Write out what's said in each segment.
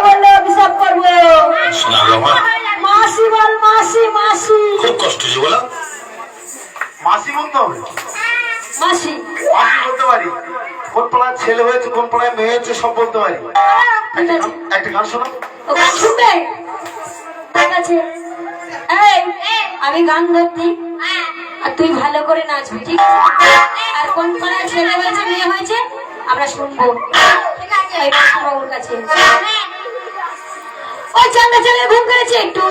বললে অভিশাপ করবো। মাসি বল, মাসি মাসি। খুব কষ্ট হচ্ছে বলো। মাসি বলতে হবে? মাসি মাসি বলতে পারি। কোন পাড়ায় ছেলে হয়েছে, কোন পাড়ায় মেয়ে হয়েছে, সব বলতে পারি। একটা গান শোনো। ও গান শুনবে? ঠিক আছে, এই আমি গান ধরতি আর তুই ভালো করে নাচবি, ঠিক আছে? আর কোন পাড়ায় ছেলে হয়েছে মেয়ে হয়েছে আমরা শুনবো, ঠিক আছে? এই বাবুর কাছে ওই চাঙ্গা ছেলে ঘুম করেছে একটু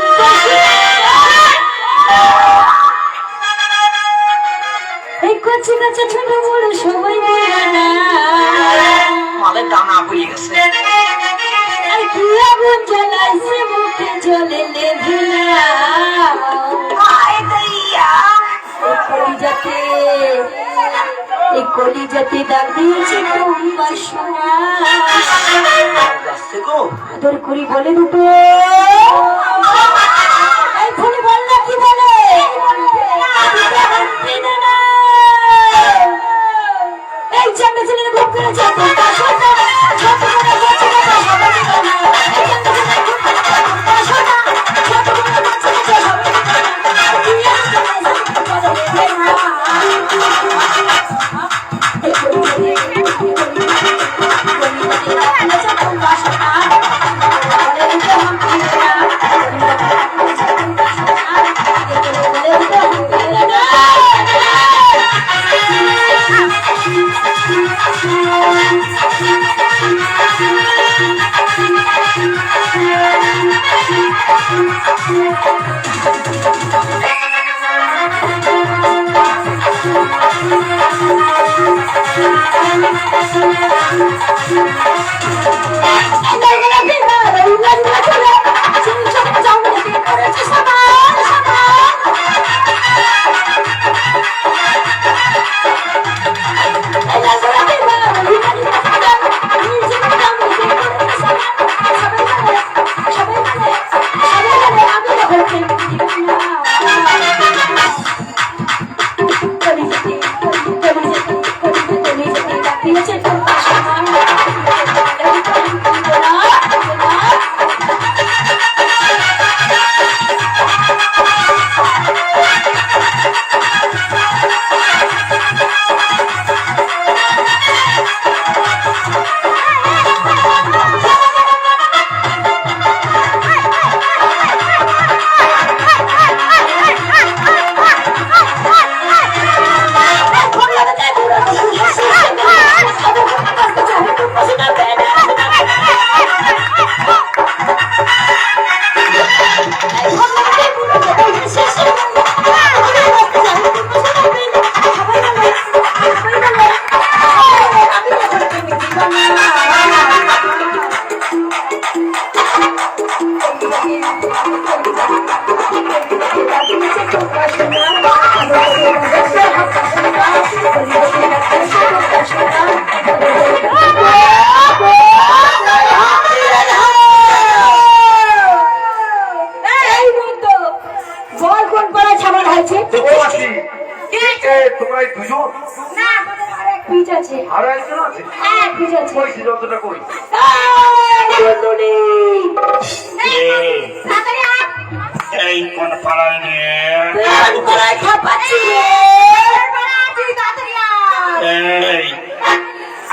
এই কচি কাছে ছোট বড় সবাই দিওয়ানা মালের দানা হয়ে গেছে। আর কি আগুন জ্বালাইছে মুখে জ্বলে লেভে না এই কলিজাতে দাগ দিয়েছে তোমার সোনা আদর করি বলে দুটো এই ফোনে বল না কি বলে এই চাঙ্গা ছেলের ঘুম করেছে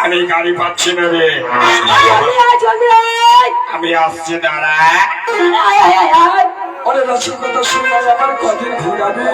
আমি গাড়ি পাচ্ছি না রে, আমি আসছি দাঁড়া। অনেক রসের কথা শুনলাম, আমার কদিন ঘুরাবে